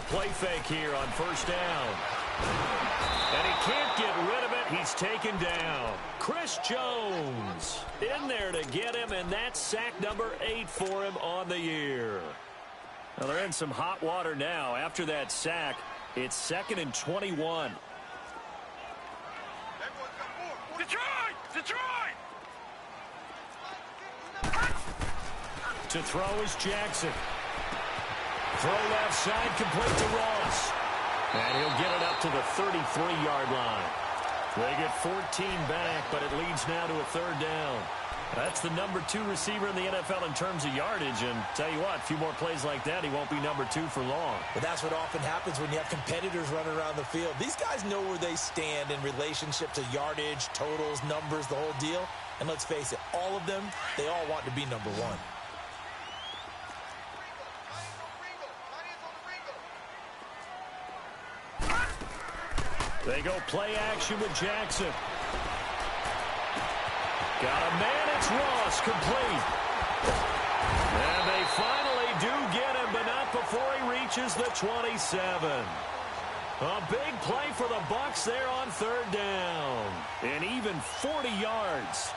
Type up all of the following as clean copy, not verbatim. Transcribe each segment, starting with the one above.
play fake here on first down. And he can't get rid of it. He's taken down. Chris Jones in there to get him, and that's sack number 8 for him on the year. Well, they're in some hot water now. After that sack, it's 2nd and 21. Detroit! Detroit! To throw is Jackson. Throw left side, complete to Ross. And he'll get it up to the 33-yard line. They get 14 back, but it leads now to a 3rd down. That's the number 2 receiver in the NFL in terms of yardage. And tell you what, a few more plays like that, he won't be number 2 for long. But that's what often happens when you have competitors running around the field. These guys know where they stand in relationship to yardage, totals, numbers, the whole deal. And let's face it, all of them, they all want to be number 1. They go play action with Jackson. Got a man, it's Ross, complete. And they finally do get him, but not before he reaches the 27. A big play for the Bucs there on 3rd down. And even 40 yards.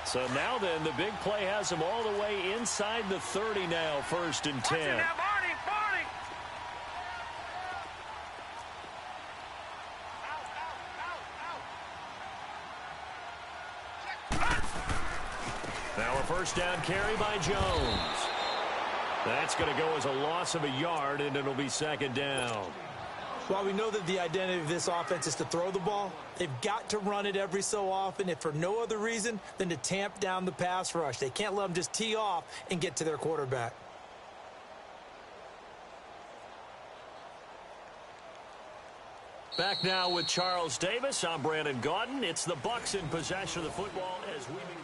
So now then, the big play has him all the way inside the 30 now, 1st and 10. Now a 1st down carry by Jones. That's going to go as a loss of a yard, and it'll be 2nd down. While we know that the identity of this offense is to throw the ball, they've got to run it every so often, if for no other reason than to tamp down the pass rush. They can't let them just tee off and get to their quarterback. Back now with Charles Davis. I'm Brandon Gaudin. It's the Bucs in possession of the football as we begin.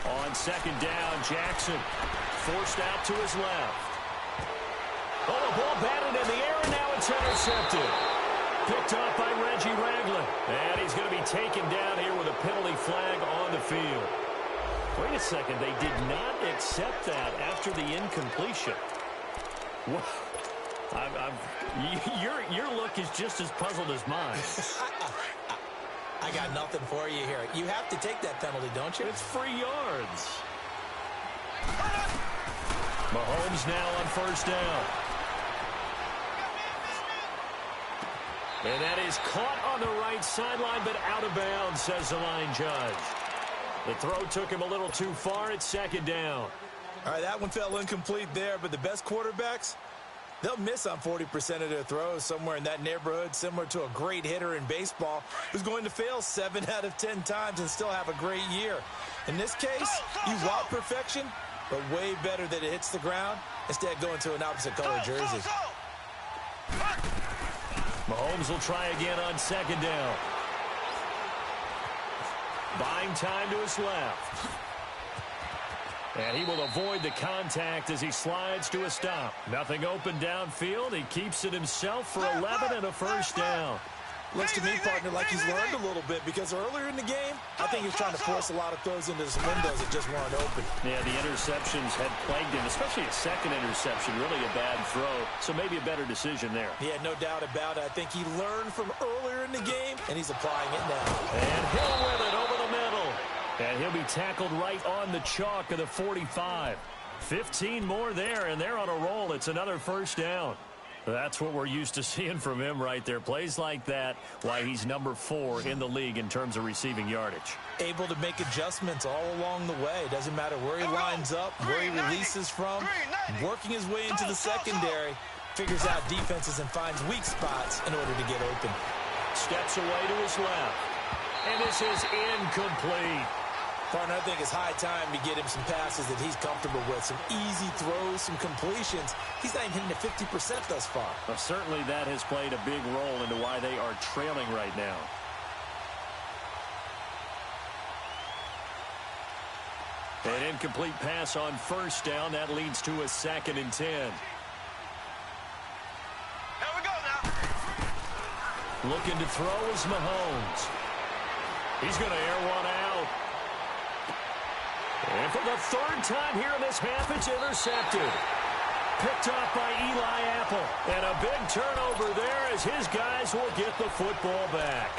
On 2nd down, Jackson forced out to his left. Oh, the ball batted in the air, and now it's intercepted. Picked up by Reggie Ragland. And he's going to be taken down here with a penalty flag on the field. Wait a second, they did not accept that after the incompletion. Your look is just as puzzled as mine. I got nothing for you here. You have to take that penalty, don't you? It's free yards. Mahomes now on 1st down. And that is caught on the right sideline, but out of bounds, says the line judge. The throw took him a little too far. It's 2nd down. All right, that one fell incomplete there, but the best quarterbacks, they'll miss on 40% of their throws, somewhere in that neighborhood, similar to a great hitter in baseball who's going to fail 7 out of 10 times and still have a great year. In this case, you want perfection, but way better that it hits the ground instead of going to an opposite color jersey. Mahomes will try again on 2nd down. Buying time to his left. And he will avoid the contact as he slides to a stop. Nothing open downfield. He keeps it himself for 11 and a 1st down. Looks to me, partner, like he's learned a little bit because earlier in the game, I think he was trying to force a lot of throws into some windows that just weren't open. Yeah, the interceptions had plagued him, especially a 2nd interception, really a bad throw. So maybe a better decision there. Yeah, no doubt about it. I think he learned from earlier in the game, and he's applying it now. And Hill with it over the middle. And he'll be tackled right on the chalk of the 45. 15 more there, and they're on a roll. It's another 1st down. That's what we're used to seeing from him right there. Plays like that, why he's number 4 in the league in terms of receiving yardage. Able to make adjustments all along the way. Doesn't matter where he lines up, where he releases from, working his way into the secondary, figures out defenses and finds weak spots in order to get open. Steps away to his left. And this is incomplete. Partner, I think it's high time to get him some passes that he's comfortable with, some easy throws, some completions. He's not even hitting at 50% thus far. Well, certainly that has played a big role into why they are trailing right now. An incomplete pass on first down. That leads to a 2nd and 10. Here we go now. Looking to throw is Mahomes. He's going to air one out. And for the 3rd time here in this half, it's intercepted. Picked off by Eli Apple. And a big turnover there as his guys will get the football back.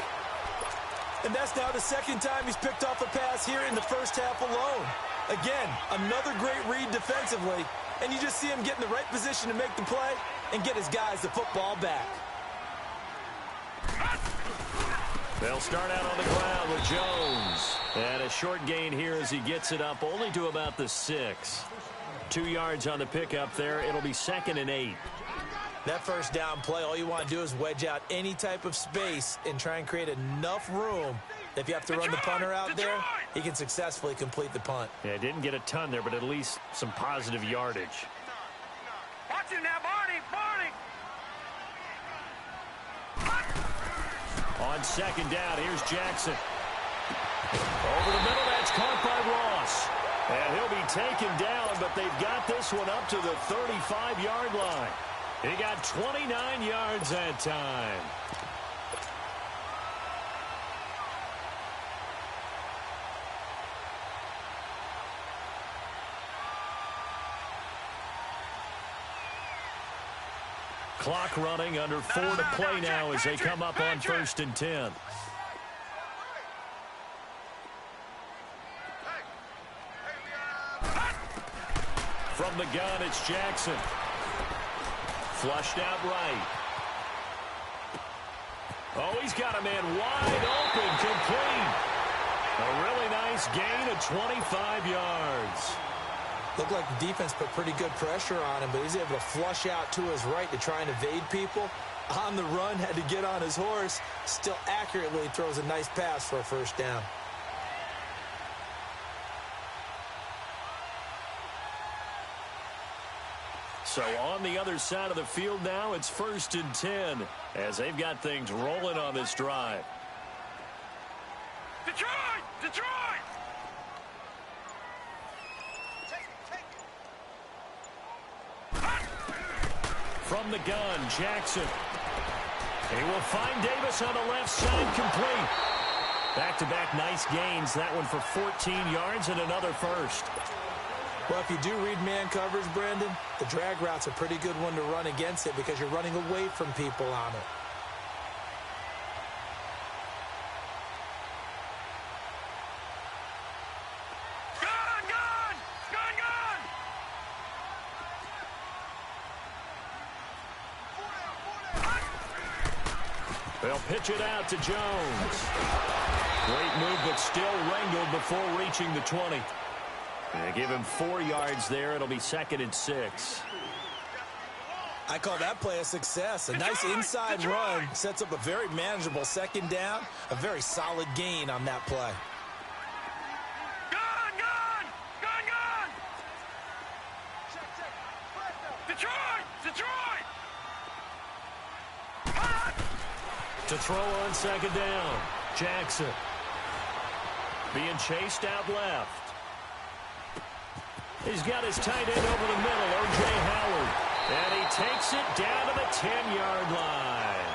And that's now the 2nd time he's picked off a pass here in the first half alone. Again, another great read defensively. And you just see him get in the right position to make the play and get his guys the football back. They'll start out on the ground with Jones. And a short gain here as he gets it up only to about the 6. 2 yards on the pickup there. It'll be 2nd and 8. That first down play, all you want to do is wedge out any type of space and try and create enough room. If you have to run the punter out there, he can successfully complete the punt. Yeah, didn't get a ton there, but at least some positive yardage. Watch it now, Barney. On 2nd down, here's Jackson. Over the middle, that's caught by Ross. And he'll be taken down, but they've got this one up to the 35-yard line. He got 29 yards that time. Clock running, under 4 to play now as they come up on 1st and 10. From the gun, it's Jackson. Flushed out right. Oh, he's got a man wide open, complete. A really nice gain of 25 yards. Looked like the defense put pretty good pressure on him, but he's able to flush out to his right to try and evade people. On the run, had to get on his horse. Still accurately throws a nice pass for a first down. So on the other side of the field now, it's 1st and 10 as they've got things rolling on this drive. Detroit! From the gun, Jackson. He will find Davis on the left side, complete. Back-to-back nice gains. That one for 14 yards and another first. Well, if you do read man coverage, Brandon, the drag route's a pretty good one to run against it because you're running away from people on it. They'll pitch it out to Jones. Great move, but still wrangled before reaching the 20. They give him 4 yards there. It'll be 2nd and 6. I call that play a success. A nice inside run sets up a very manageable 2nd down. A very solid gain on that play. Gun! Detroit! To throw on 2nd down, Jackson. Being chased out left. He's got his tight end over the middle, O.J. Howard. And he takes it down to the 10-yard line.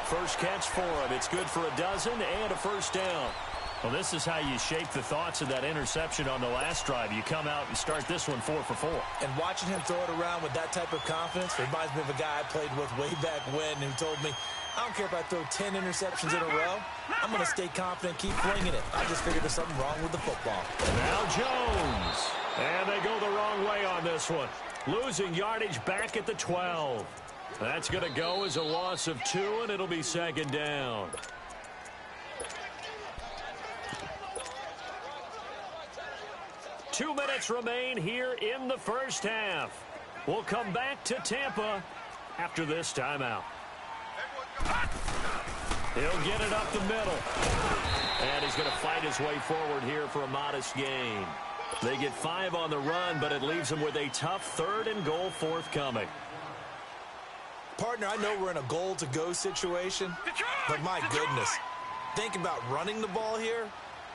First catch for him. It's good for a dozen and a first down. Well, this is how you shape the thoughts of that interception on the last drive. You come out and start this one 4 for 4. And watching him throw it around with that type of confidence reminds me of a guy I played with way back when who told me, I don't care if I throw 10 interceptions in a row. I'm going to stay confident, keep flinging it. I just figured there's something wrong with the football. Now Jones. And they go the wrong way on this one. Losing yardage back at the 12. That's going to go as a loss of 2, and it'll be 2nd down. Two minutes remain here in the first half. We'll come back to Tampa after this timeout. He'll get it up the middle. And he's going to fight his way forward here for a modest gain. They get 5 on the run, but it leaves them with a tough 3rd and goal forthcoming. Partner, I know we're in a goal-to-go situation, but my goodness, think about running the ball here.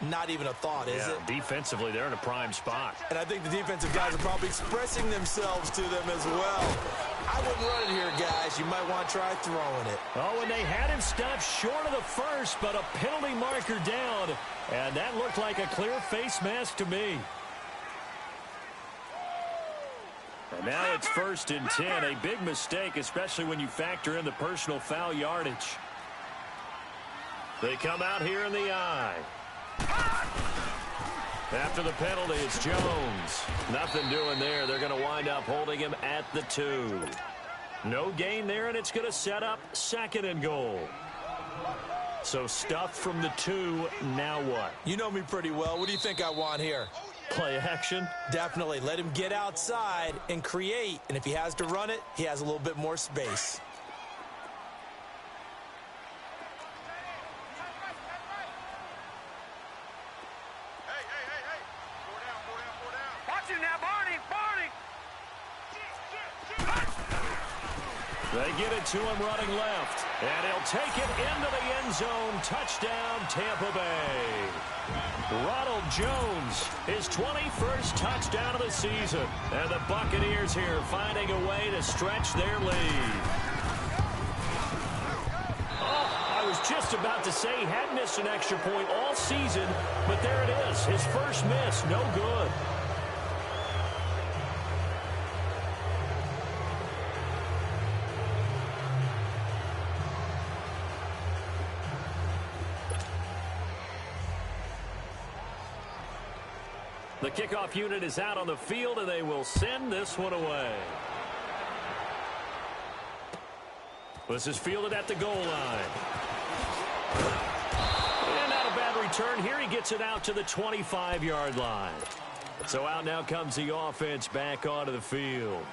Not even a thought, is it? Defensively, they're in a prime spot. And I think the defensive guys are probably expressing themselves to them as well. I wouldn't run it here, guys. You might want to try throwing it. Oh, and they had him stopped short of the first, but a penalty marker down. And that looked like a clear face mask to me. And now it's 1st and 10. A big mistake, especially when you factor in the personal foul yardage. They come out here in the eye. After the penalty, it's Jones. Nothing doing there. They're going to wind up holding him at the 2. No gain there, and it's going to set up 2nd and goal. So stuffed from the 2. Now what? You know me pretty well. What do you think I want here? Play action? Definitely. Let him get outside and create. And if he has to run it, he has a little bit more space. They get it to him running left. And he'll take it into the end zone. Touchdown, Tampa Bay. Ronald Jones, his 21st touchdown of the season. And the Buccaneers here finding a way to stretch their lead. Oh, I was just about to say he had missed an extra point all season, but there it is. His first miss, no good. The kickoff unit is out on the field, and they will send this one away. This is fielded at the goal line. And not a bad return here. He gets it out to the 25-yard line. So out now comes the offense back onto the field.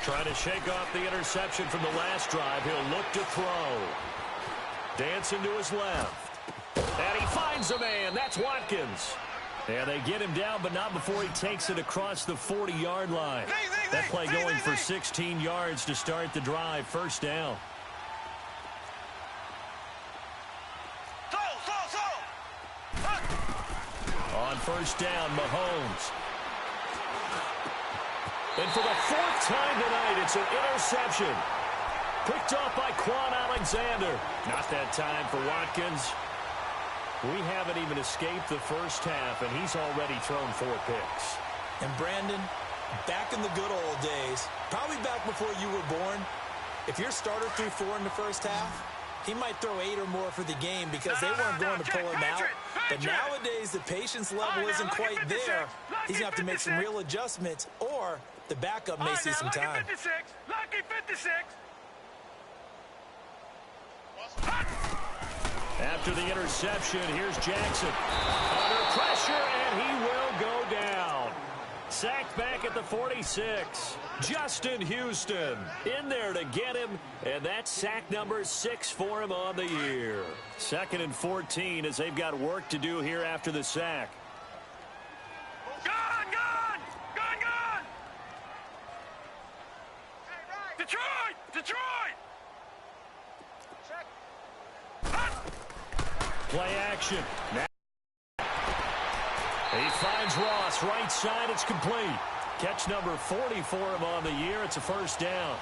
Trying to shake off the interception from the last drive. He'll look to throw. Dancing to his left. And he finds a man. That's Watkins. And they get him down, but not before he takes it across the 40-yard line. That play going for 16 yards to start the drive. First down. On first down, Mahomes. And for the 4th time tonight, it's an interception. Picked off by Quan Alexander. Not that time for Watkins. We haven't even escaped the first half, and he's already thrown 4 picks. And Brandon, back in the good old days, probably back before you were born, if your starter threw 4 in the first half, he might throw 8 or more for the game because they weren't going to pull him out. But nowadays, the patience level isn't quite there. He's going to have to make some real adjustments, or the backup may see some time. Lucky 56. After the interception, here's Jackson. Under pressure, and he will go down. Sacked back at the 46. Justin Houston in there to get him, and that's sack number 6 for him on the year. 2nd and 14 as they've got work to do here after the sack. Detroit! Play action. Now he finds Ross right side. It's complete. Catch number 40 for him on the year. It's a first down.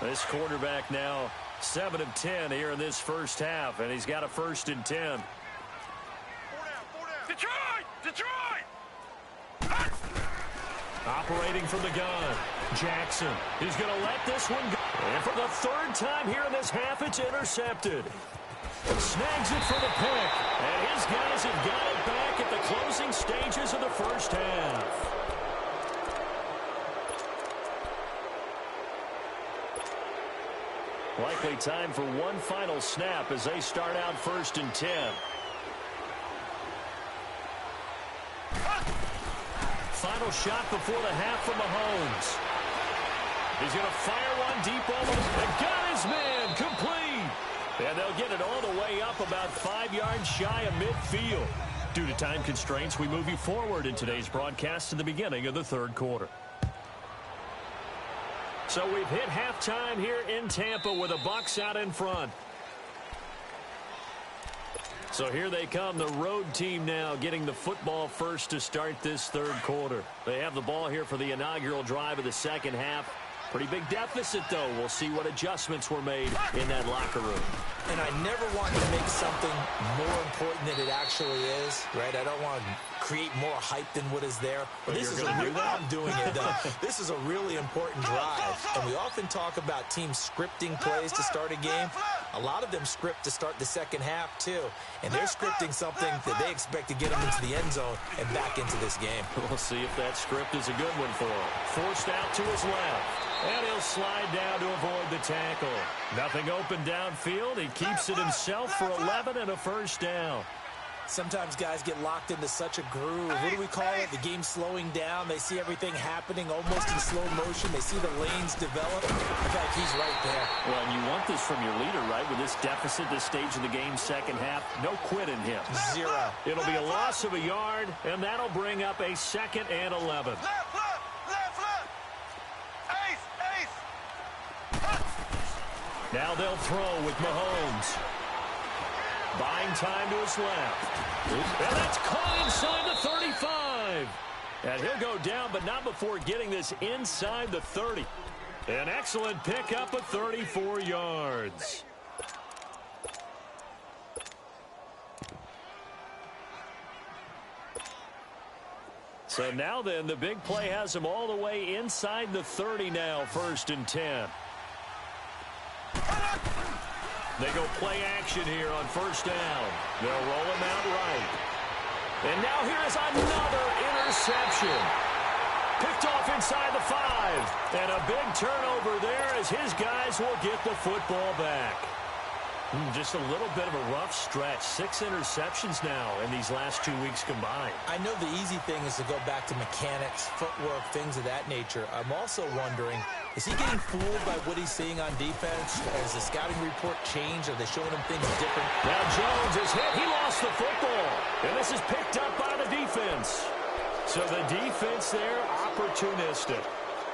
This quarterback now 7 of 10 here in this first half, and he's got a 1st and 10. Detroit! Operating from the gun. Jackson. He's going to let this one go. And for the 3rd time here in this half, it's intercepted. Snags it for the pick. And his guys have got it back at the closing stages of the first half. Likely time for one final snap as they start out 1st and 10. Final shot before the half from Mahomes. He's going to fire one deep almost. And got his man complete. And they'll get it all the way up about 5 yards shy of midfield. Due to time constraints, we move you forward in today's broadcast to the beginning of the 3rd quarter. So we've hit halftime here in Tampa with the Bucs out in front. So here they come, the road team now getting the football first to start this 3rd quarter. They have the ball here for the inaugural drive of the 2nd half. Pretty big deficit, though. We'll see what adjustments were made in that locker room. And I never want to make something more important than it actually is, right? I don't want to create more hype than what is there. But this is I'm doing it, though. This is a really important drive. And we often talk about teams scripting plays to start a game. A lot of them script to start the 2nd half, too. And they're scripting something that they expect to get them into the end zone and back into this game. We'll see if that script is a good one for him. Forced out to his left. And he'll slide down to avoid the tackle. Nothing open downfield. He keeps it himself for 11 and a 1st down. Sometimes guys get locked into such a groove. What do we call it? The game's slowing down. They see everything happening almost in slow motion. They see the lanes develop. In fact, he's right there. Well, and you want this from your leader, right? With this deficit, this stage of the game, 2nd half, no quit in him. 0. It'll be a loss of a yard, and that'll bring up a 2nd and 11. Now they'll throw with Mahomes. Buying time to his left. And that's caught inside the 35. And he'll go down, but not before getting this inside the 30. An excellent pickup of 34 yards. So now then, the big play has him all the way inside the 30 now, 1st and 10. They go play action here on 1st down. They'll roll him out right. And now here's another interception. Picked off inside the 5. And a big turnover there as his guys will get the football back. Just a little bit of a rough stretch. 6 interceptions now in these last 2 weeks combined. I know the easy thing is to go back to mechanics, footwork, things of that nature. I'm also wondering, is he getting fooled by what he's seeing on defense? Has the scouting report changed? Are they showing him things different? Now Jones is hit. He lost the football. And this is picked up by the defense. So the defense there, opportunistic.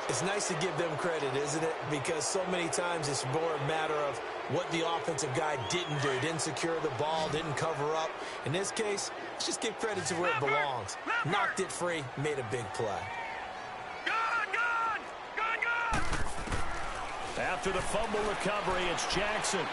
It's nice to give them credit, isn't it? Because so many times it's more a matter of what the offensive guy didn't do. Didn't secure the ball, didn't cover up. In this case, let's just give credit to where it belongs. Knocked it free, made a big play. After the fumble recovery, it's Jackson.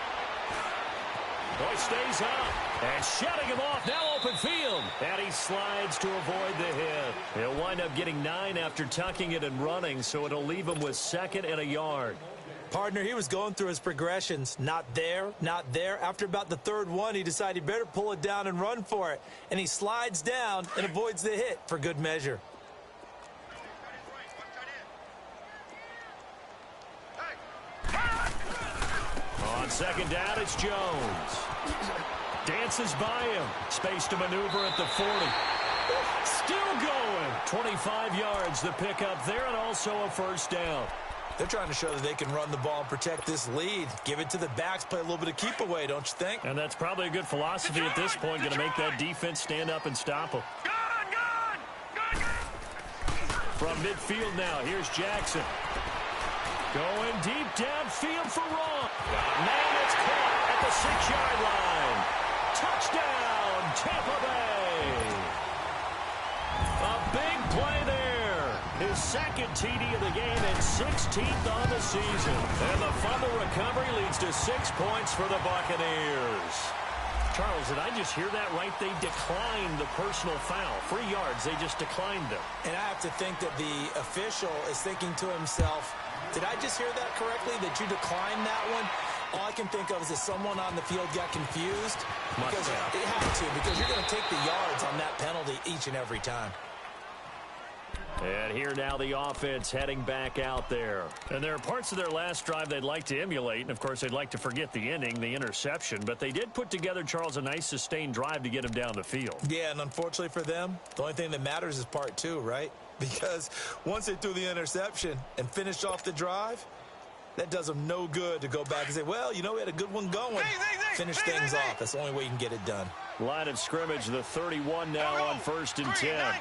Oh, he stays up. And shutting him off, now open field. And he slides to avoid the hit. He'll wind up getting 9 after tucking it and running, so it'll leave him with 2nd and a yard. Partner, he was going through his progressions. Not there, not there. After about the 3rd one, he decided he better pull it down and run for it. And he slides down and avoids the hit for good measure. On 2nd down, it's Jones. Dances by him. Space to maneuver at the 40. Still going. 25 yards to pick up there, and also a 1st down. They're trying to show that they can run the ball and protect this lead. Give it to the backs, play a little bit of keep away, don't you think? And that's probably a good philosophy at this point, going to make that defense stand up and stop them. From midfield now, here's Jackson. Going deep downfield for Ross. Man, it's caught at the 6-yard line. Touchdown, Tampa Bay. A big play there. His 2nd TD of the game and 16th on the season. And the fumble recovery leads to 6 points for the Buccaneers. Charles, did I just hear that right? They declined the personal foul. 3 yards, they just declined them. And I have to think that the official is thinking to himself, did I just hear that correctly, that you declined that one? All I can think of is that someone on the field got confused. Because it had to, because you're going to take the yards on that penalty each and every time. And here now the offense heading back out there. And there are parts of their last drive they'd like to emulate. And, of course, they'd like to forget the inning, the interception. But they did put together, Charles, a nice sustained drive to get him down the field. Yeah, and unfortunately for them, the only thing that matters is part two, right? Because once they threw the interception and finished off the drive, that does them no good to go back and say, well, you know, we had a good one going. Finish things off. That's the only way you can get it done. Line of scrimmage, the 31 now on 1st and 10.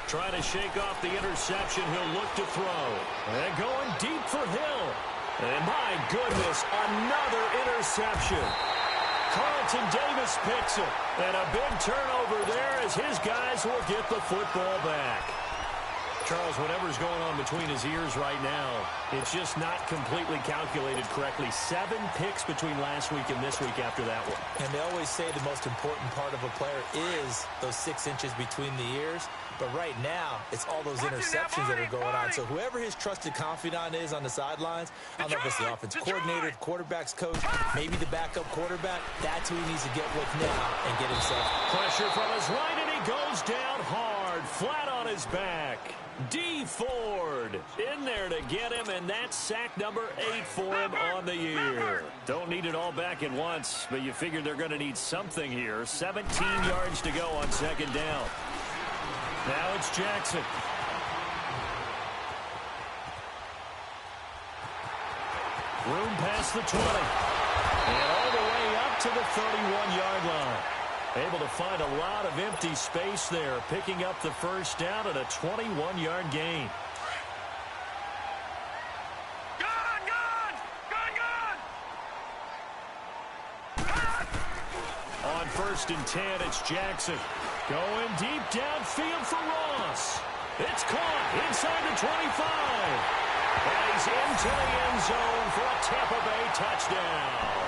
Trying to shake off the interception. He'll look to throw. And going deep for Hill. And my goodness, another interception. Carlton Davis picks it. And a big turnover there as his guys will get the football back. Charles, whatever's going on between his ears right now, it's just not completely calculated correctly. 7 picks between last week and this week after that one. And they always say the most important part of a player is those 6 inches between the ears. But right now, it's all those interceptions that are going on. So whoever his trusted confidant is on the sidelines, I don't know if it's the offensive coordinator, the quarterback's coach, maybe the backup quarterback, that's who he needs to get with now and get himself. Pressure from his right, and he goes down hard, flat on his back. D. Ford in there to get him, and that's sack number 8 for him on the year. Don't need it all back at once, but you figure they're going to need something here. 17 yards to go on 2nd down. Now it's Jackson. Room past the 20. And all the way up to the 31-yard line. Able to find a lot of empty space there, picking up the 1st down at a 21-yard gain. On 1st and 10, it's Jackson. Going deep downfield for Ross. It's caught inside the 25. And he's into the end zone for a Tampa Bay touchdown.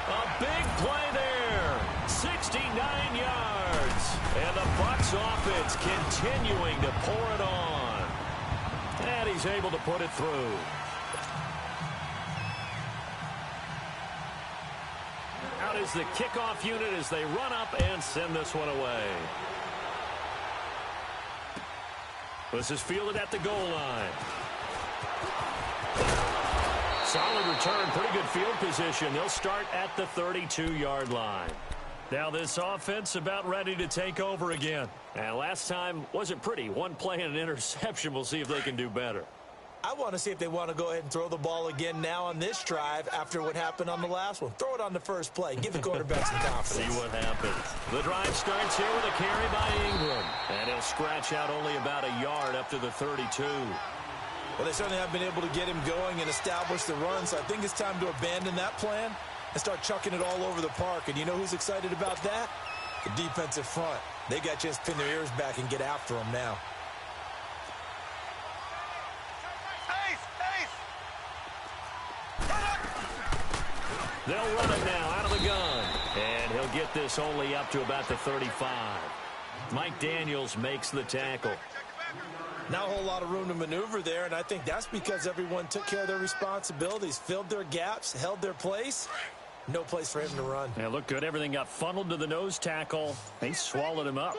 A big play there. 69 yards. And the Bucs offense continuing to pour it on. And he's able to put it through. Out is the kickoff unit as they run up and send this one away. This is fielded at the goal line. Solid return, pretty good field position. They'll start at the 32-yard line. Now this offense about ready to take over again. And last time wasn't pretty. One play and an interception. We'll see if they can do better. I want to see if they want to go ahead and throw the ball again now on this drive after what happened on the last one. Throw it on the first play. Give the quarterback some confidence. See what happens. The drive starts here with a carry by Ingram. And he'll scratch out only about a yard up to the 32. Well, they certainly have been able to get him going and establish the run, so I think it's time to abandon that plan and start chucking it all over the park. And you know who's excited about that? The defensive front. They got a chance to pin their ears back and get after him now. They'll run it now out of the gun. And he'll get this only up to about the 35. Mike Daniels makes the tackle. Not a whole lot of room to maneuver there, and I think that's because everyone took care of their responsibilities, filled their gaps, held their place. No place for him to run. Yeah, looked good. Everything got funneled to the nose tackle. They swallowed him up.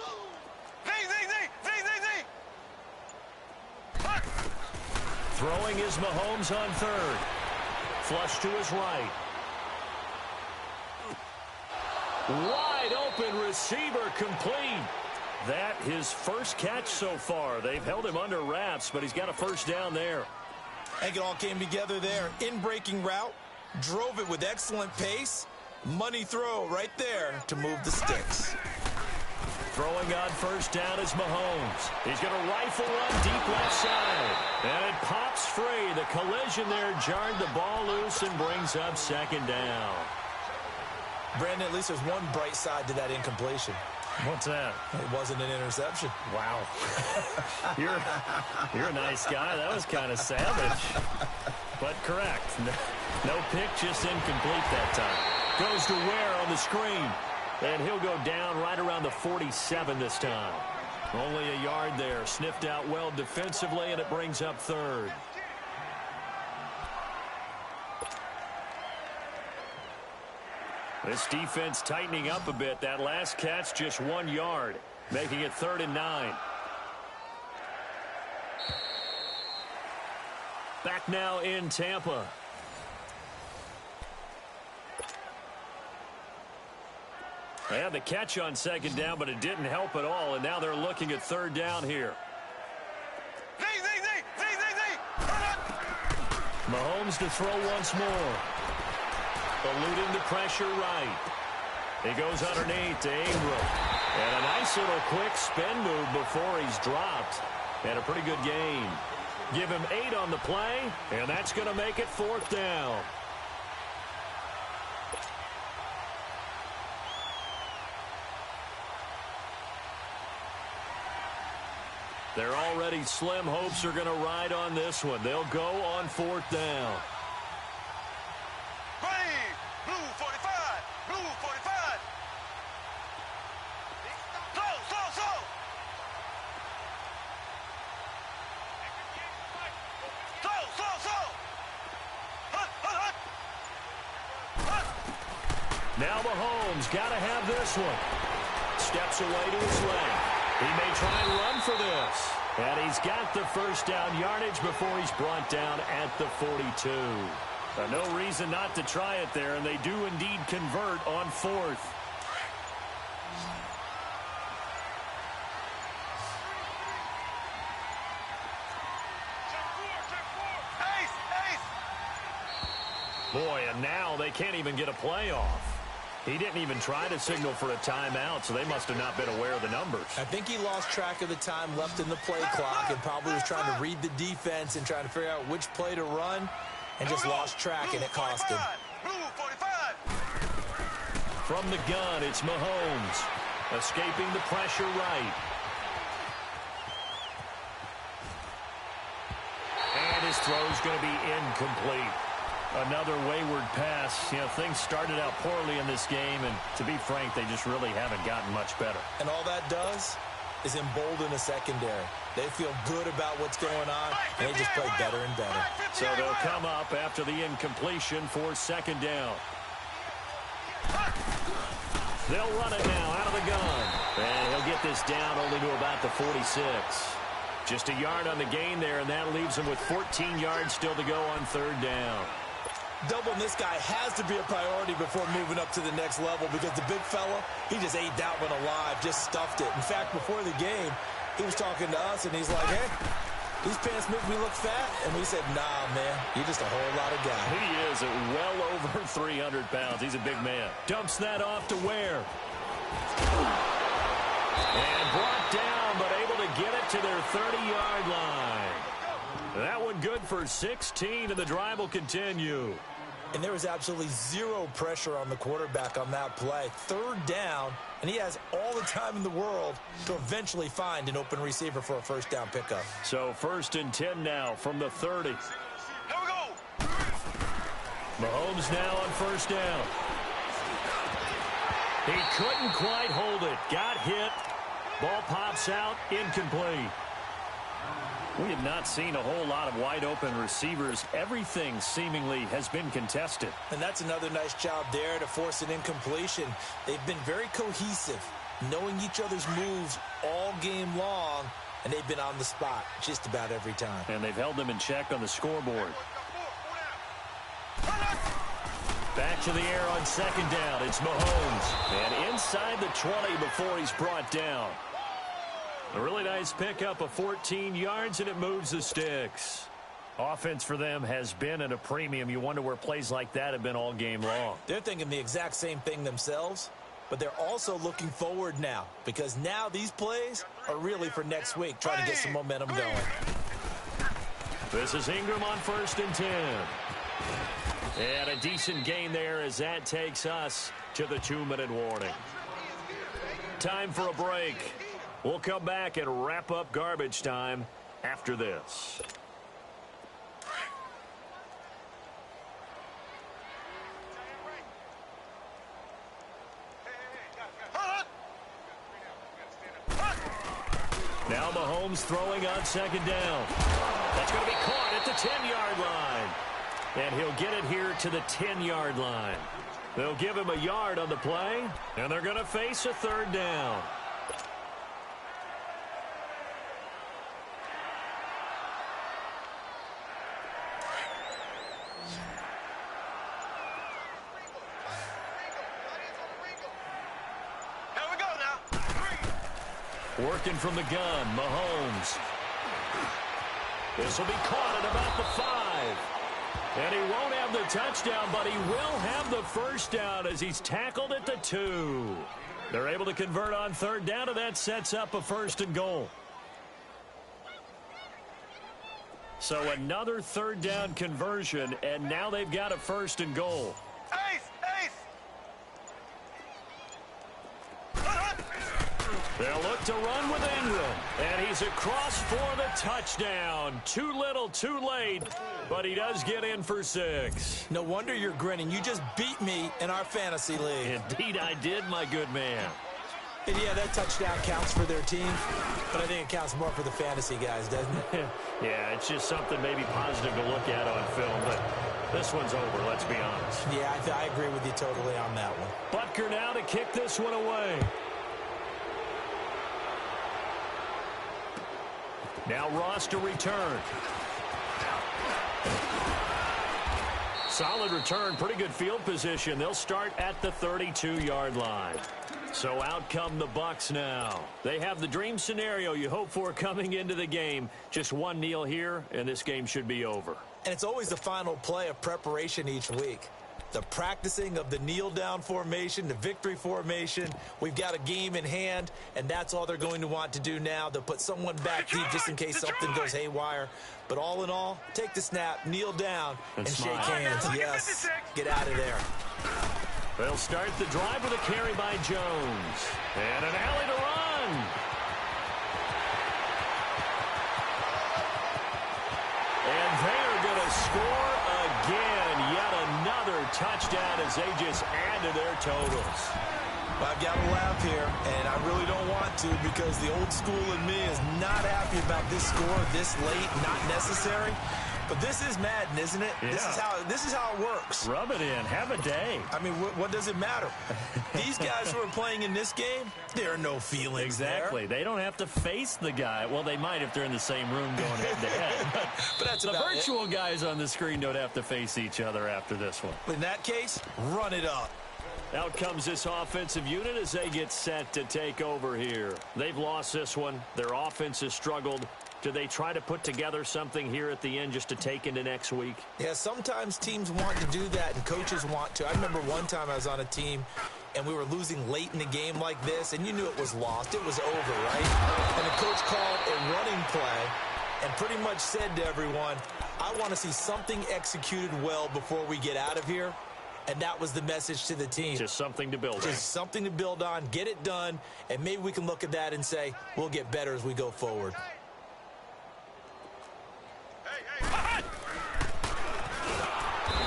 Throwing is Mahomes on 3rd. Flush to his right. Wide open receiver complete. That his first catch so far. They've held him under wraps, but he's got a 1st down there. I think it all came together there. In-breaking route, drove it with excellent pace. Money throw right there to move the sticks. Throwing on 1st down is Mahomes. He's going to rifle run deep left side. And it pops free. The collision there jarred the ball loose and brings up 2nd down. Brandon, at least there's one bright side to that incompletion. What's that? It wasn't an interception. Wow. You're a nice guy. That was kind of savage. But correct. No pick, just incomplete that time. Goes to Ware on the screen. And he'll go down right around the 47 this time. Only a yard there. Sniffed out well defensively, and it brings up 3rd. This defense tightening up a bit. That last catch just 1 yard, making it 3rd and 9. Back now in Tampa. They had the catch on 2nd down, but it didn't help at all, and now they're looking at 3rd down here. Mahomes to throw once more. Eluding the pressure right. He goes underneath to Ingram. And a nice little quick spin move before he's dropped. And a pretty good gain. Give him 8 on the play, and that's going to make it 4th down. Their already slim hopes are going to ride on this one. They'll go on 4th down. Blue 45. Blue 45. Slow. Now Mahomes got to have this one. Steps away to his left. He may try and run for this. And he's got the 1st down yardage before he's brought down at the 42. No reason not to try it there, and they do indeed convert on 4th. Boy, and now they can't even get a play off. He didn't even try to signal for a timeout, so they must have not been aware of the numbers. I think he lost track of the time left in the play clock and probably was trying to read the defense and trying to figure out which play to run and just lost track, and it cost him. From the gun, it's Mahomes. Escaping the pressure right. And his throw's going to be incomplete. Another wayward pass. You know, things started out poorly in this game, and to be frank, they just really haven't gotten much better. And all that does is embolden a secondary. They feel good about what's going on, and they just play better and better. So they'll come up after the incompletion for 2nd down. They'll run it now out of the gun. And he'll get this down only to about the 46. Just a yard on the gain there, and that leaves him with 14 yards still to go on 3rd down. Doubling this guy has to be a priority before moving up to the next level, because the big fella, he just ate that one alive, just stuffed it. In fact, before the game, he was talking to us, and he's like, hey, these pants make me look fat. And we said, nah, man, you're just a whole lot of guy. He is at well over 300 pounds. He's a big man. Dumps that off to Ware. And brought down, but able to get it to their 30-yard line. That one good for 16, and the drive will continue. And there was absolutely zero pressure on the quarterback on that play. 3rd down, and he has all the time in the world to eventually find an open receiver for a 1st down pickup. So 1st and 10 now from the 30. Here we go. Mahomes now on 1st down. He couldn't quite hold it. Got hit. Ball pops out. Incomplete. We have not seen a whole lot of wide-open receivers. Everything seemingly has been contested. And that's another nice job there to force an incompletion. They've been very cohesive, knowing each other's moves all game long, and they've been on the spot just about every time. And they've held them in check on the scoreboard. Back to the air on 2nd down. It's Mahomes. And inside the 20 before he's brought down. A really nice pickup of 14 yards, and it moves the sticks. Offense for them has been at a premium. You wonder where plays like that have been all game long. They're thinking the exact same thing themselves, but they're also looking forward now, because now these plays are really for next week, trying to get some momentum going. This is Ingram on 1st and 10. And a decent gain there as that takes us to the 2-minute warning. Time for a break. We'll come back and wrap up garbage time after this. Now Mahomes throwing on 2nd down. That's going to be caught at the 10-yard line. And he'll get it here to the 10-yard line. They'll give him a yard on the play, and they're going to face a third down. Here we go now. Working from the gun, Mahomes. This will be caught at about the 5. And he won't have the touchdown, but he will have the first down as he's tackled at the 2. They're able to convert on third down, and that sets up a 1st and goal. So another third down conversion, and now they've got a 1st and goal. Ace! They'll look to run with Ingram, and he's across for the touchdown. Too little, too late, but he does get in for 6. No wonder you're grinning. You just beat me in our fantasy league. Indeed I did, my good man. And yeah, that touchdown counts for their team, but I think it counts more for the fantasy guys, doesn't it? Yeah, it's just something maybe positive to look at on film, but this one's over, let's be honest. Yeah, I agree with you totally on that one. Butker now to kick this one away. Now Ross to return. Solid return, pretty good field position. They'll start at the 32-yard line. So out come the Bucs now. They have the dream scenario you hope for coming into the game. Just one kneel here, and this game should be over. And it's always the final play of preparation each week. The practicing of the kneel-down formation, the victory formation. We've got a game in hand, and that's all they're going to want to do now. They'll put someone back deep just in case something goes haywire. But all in all, take the snap, kneel down, and shake hands. Yes, get out of there. They'll start the drive with a carry by Jones. And an alley to run. And they are going to score again. Yet another touchdown as they just add to their totals. Well, I've got to laugh here, and I really don't want to because the old school in me is not happy about this score this late, not necessary. But this is Madden, isn't it? Yeah. This is how it works. Rub it in. Have a day. I mean, what does it matter? These guys who are playing in this game, there are no feelings Exactly. there. They don't have to face the guy. Well, they might if they're in the same room going head-to-head. But that's the about virtual guys on the screen don't have to face each other after this one. In that case, run it up. Out comes this offensive unit as they get set to take over here. They've lost this one. Their offense has struggled. Do they try to put together something here at the end just to take into next week? Yeah, sometimes teams want to do that and coaches want to. I remember one time I was on a team and we were losing late in the game like this, and you knew it was lost. It was over, right? And the coach called a running play and pretty much said to everyone, I want to see something executed well before we get out of here. And that was the message to the team. Just something to build on. Just something to build on, get it done, and maybe we can look at that and say, we'll get better as we go forward.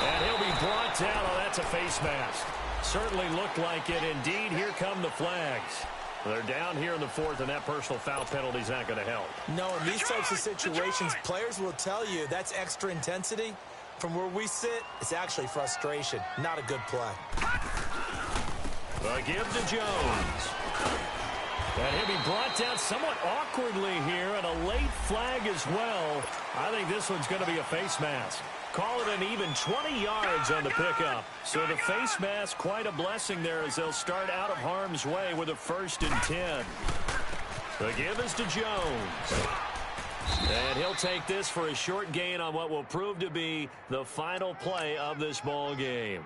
And he'll be brought down. Oh, that's a face mask. Certainly looked like it. Indeed, here come the flags. They're down here in the 4th, and that personal foul penalty is not going to help. No, in these types of situations, players will tell you that's extra intensity. From where we sit, it's actually frustration. Not a good play. The give to Jones. And he'll be brought down somewhat awkwardly here, and a late flag as well. I think this one's going to be a face mask. Call it an even 20 yards on the pickup. So the face mask, quite a blessing there as they'll start out of harm's way with a 1st and 10. The give is to Jones. And he'll take this for a short gain on what will prove to be the final play of this ball game.